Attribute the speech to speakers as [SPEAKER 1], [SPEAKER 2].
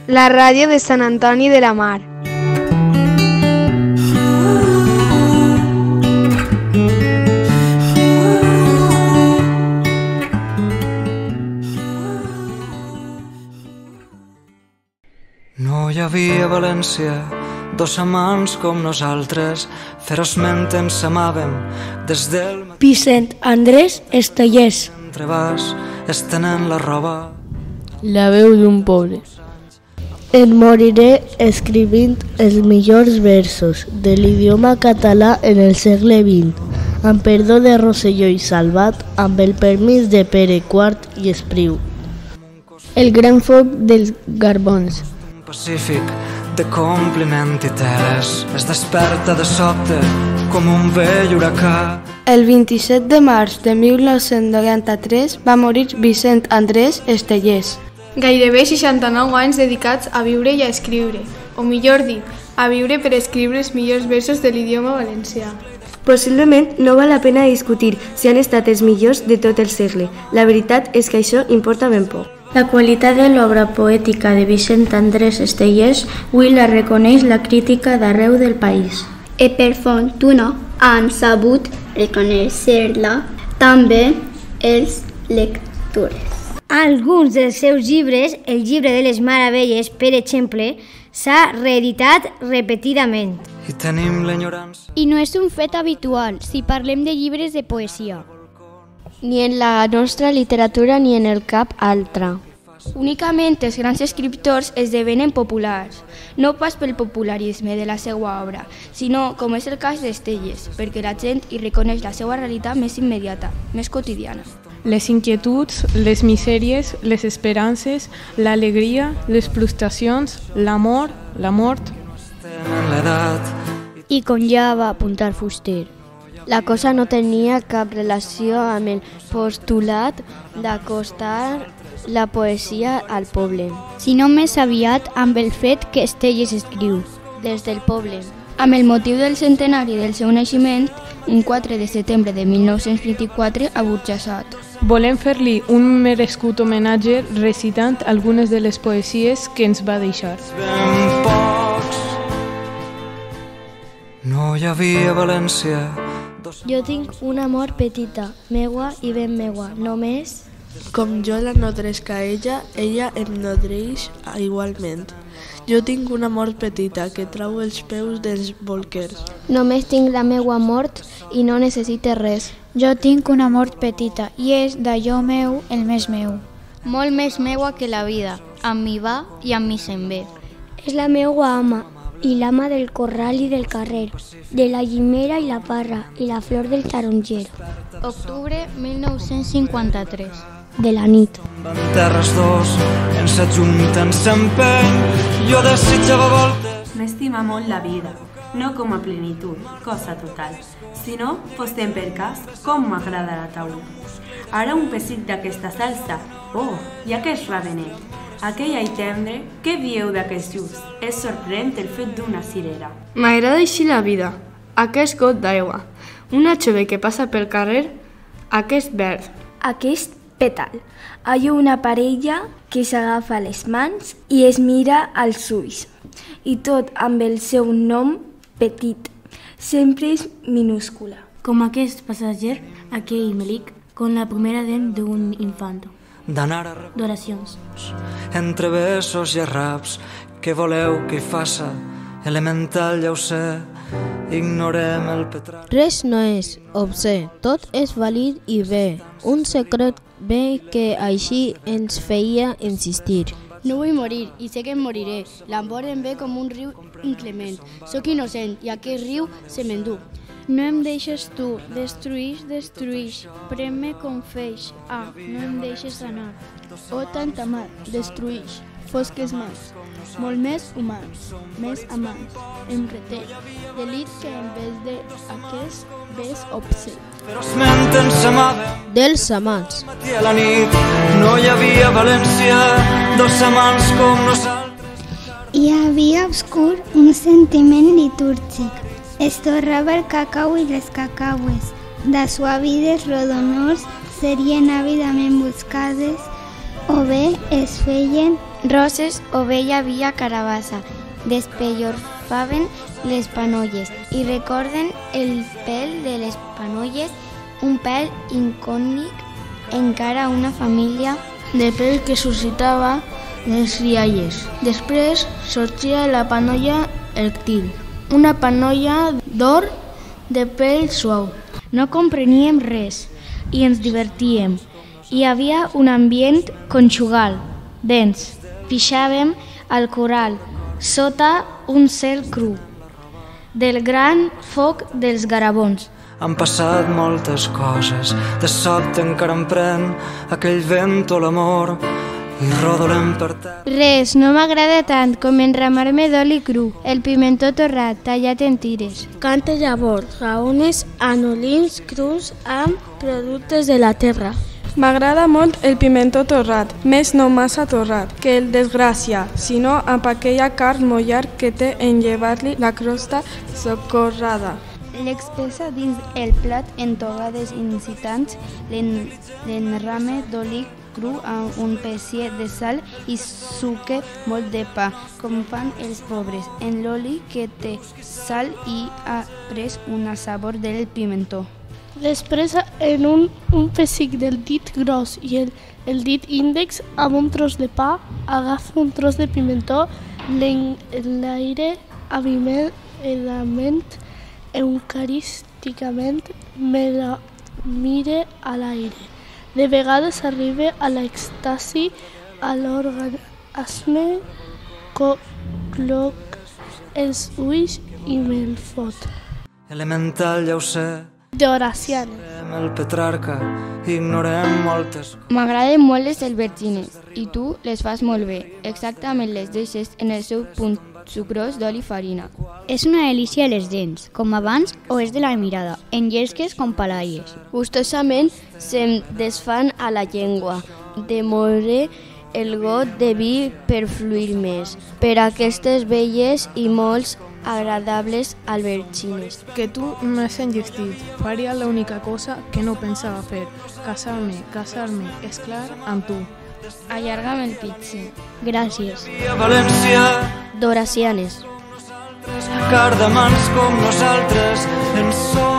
[SPEAKER 1] la ràdio de Sant Antoni de la Mar.
[SPEAKER 2] No hi havia a València dos amants com nosaltres, ferozment ens amàvem des del matí.
[SPEAKER 3] Vicent Andrés Estellés.
[SPEAKER 2] Entre vas, estenent la roba.
[SPEAKER 3] La veu d'un poble. Em moriré escrivint els millors versos de l'idioma català en el segle XX, amb perdó de Rosselló i Salvat, amb el permís de Pere IV i Espriu. El gran foc dels Garbons.
[SPEAKER 2] Pacífic de compliment i teles, es desperta de sobte com un vell huracà.
[SPEAKER 1] El 27 de març de 1993 va morir Vicent Andrés Estellés. Gairebé 69 anys dedicats a viure i a escriure, o millor dit, a viure per escriure els millors versos de l'idioma valencià.
[SPEAKER 4] Possiblement no val la pena discutir si han estat els millors de tot el segle. La veritat és que això importa ben poc.
[SPEAKER 5] La qualitat de l'obra poètica de Vicent Andrés Estellés avui la reconeix la crítica d'arreu del país.
[SPEAKER 6] I per fortuna han sabut reconèixer-la també els lectors.
[SPEAKER 7] Alguns dels seus llibres, el llibre de les meravelles, per exemple, s'ha reeditat repetidament.
[SPEAKER 2] I tenim l'enyorança.
[SPEAKER 8] I no és un fet habitual si parlem de llibres de poesia.
[SPEAKER 3] Ni en la nostra literatura ni en el cap altra.
[SPEAKER 8] Únicament els grans escriptors esdevenen populars, no pas pel popularisme de la seva obra, sinó, com és el cas d'Estellés, perquè la gent hi reconeix la seva realitat més immediata, més quotidiana.
[SPEAKER 9] Les inquietuds, les misèries, les esperances, l'alegria, les frustracions, l'amor, la mort.
[SPEAKER 3] I com ja va apuntar Fuster, la cosa no tenia cap relació amb el postulat d'acostar la poesia al poble,
[SPEAKER 8] sinó més aviat amb el fet que Estellés escriu
[SPEAKER 3] des del poble.
[SPEAKER 8] Amb el motiu del centenari del seu naixement, un 4 de setembre de 1924 a Burjassot.
[SPEAKER 9] Volem fer-li un merescut homenatge recitant algunes de les poesies que ens va deixar.
[SPEAKER 2] No hi havia a València.
[SPEAKER 3] Jo tinc una amor petita, meua i ben meua, només...
[SPEAKER 10] Com jo la nodresc a ella em nodreix igualment. Jo tinc una mort petita que trau els peus dels bolquers.
[SPEAKER 3] Només tinc la meua mort i no necessite res.
[SPEAKER 8] Jo tinc una mort petita i és d'allò meu el més meu.
[SPEAKER 7] Molt més meua que la vida, amb mi va i amb mi se'n ve.
[SPEAKER 11] És la meua ama i l'ama del corral i del carrer, de la llimera i la parra i la flor del taronger.
[SPEAKER 7] Octubre 1953.
[SPEAKER 11] De la nit.
[SPEAKER 2] En terres dos, ens ajunten s'empeny, jo desitjava voltes.
[SPEAKER 12] M'estima molt la vida, no com a plenitud, cosa total, sinó, postem per cas, com m'agrada la taula. Ara un pessic d'aquesta salsa, oh, i aquest ravenet, aquell ai tendre, què dieu d'aquest just? És sorprèn el fet d'una cirera.
[SPEAKER 1] M'agrada així la vida, aquest got d'aigua, una xove que passa pel carrer, aquest verd.
[SPEAKER 13] Aquest pètal. Hi ha una parella que s'agafa les mans i es mira als ulls. I tot amb el seu nom petit. Sempre és minúscula.
[SPEAKER 5] Com aquest passatger, aquell melic, con la primera dent d'un infant.
[SPEAKER 2] D'anar a
[SPEAKER 5] d'oracions.
[SPEAKER 2] Entre besos i raps, què voleu que hi faça? Elemental ja ho sé, ignorem el petrat.
[SPEAKER 3] Res no és obscè, tot és vàlid i bé. Un secret bé que així ens feia insistir.
[SPEAKER 8] No vull morir i sé que em moriré. L'amor em ve com un riu inclement. Soc innocent i aquest riu se m'endú.
[SPEAKER 14] No em deixes tu, destruïx, prem-me com feix. Ah, no em deixes anar.
[SPEAKER 15] Oh, tanta mar, destruïx, fosques mans, molt més humans, més amants. Em reté, delit que en vez d'aquest ves obscè.
[SPEAKER 3] Dels amants.
[SPEAKER 2] A la nit no hi havia a València dos amants com nosaltres.
[SPEAKER 11] Hi havia obscur un sentiment litúrgic. Es torrava el cacau i les cacaues. De suavides rodonors serien àvidament buscades o bé es feien
[SPEAKER 5] roses o bé hi havia carabassa, despellorfaven les panolles i recorden el pèl de les panolles, un pèl icònic encara una família
[SPEAKER 7] de pèl que suscitava les rialles. Després sortia la panolla erctil, una panolla d'or de pèl suau.
[SPEAKER 14] No compreníem res i ens divertíem. Hi havia un ambient conjugal, dens. Pixàvem al corral, sota un cel cru, del gran foc dels garabons.
[SPEAKER 2] Han passat moltes coses, de sobte encara em pren aquell vent o l'amor i rodolem per terra.
[SPEAKER 14] Res no m'agrada tant com enramar-me d'oli cru, el pimentó torrat, tallat en tires.
[SPEAKER 3] Canta llavors, raones, anolins crus amb productes de la terra.
[SPEAKER 9] M'agrada molt el pimentó torrat, més no massa torrat, que el desgràcia, sinó amb aquella carn mollar que té en llevar-li la crosta socorrada.
[SPEAKER 1] L'expressa dins el plat en togades incitants l'enrame d'oli cru amb un pessier de sal i suque molt de pa, com fan els pobres, en l'oli que té sal i ha pres una sabor del pimentó.
[SPEAKER 3] Després, en un pessic del dit gros i el dit índex amb un tros de pa, agafa un tros de pimentó, l'enlaire avisadament, eucarísticament, me la mire a l'aire. De vegades arriba a l'extasi, a l'orgasme, cloc els ulls i me'l fot.
[SPEAKER 2] Elemental, ja ho sé.
[SPEAKER 3] D'Horacianes.
[SPEAKER 2] El Petrarca, ignorem moltes.
[SPEAKER 8] M'agraden molt les albergines i tu les fas molt bé. Exactament les deixes en el seu punt sucrós d'oli i farina.
[SPEAKER 7] És una delícia les dents, com abans o és de la mirada, en llesques com palaies.
[SPEAKER 16] Gustosament se'm desfan a la llengua, de moure el got de vi per fluir més, per aquestes belles i molts agradables albergines.
[SPEAKER 9] Que tu m'has enllestit. Faria l'única cosa que no pensava fer. Casar-me, és clar, amb tu.
[SPEAKER 8] Allarga'm el pitxer.
[SPEAKER 7] Gràcies.
[SPEAKER 16] D'Horacianes.
[SPEAKER 2] Cardamans com nosaltres en som.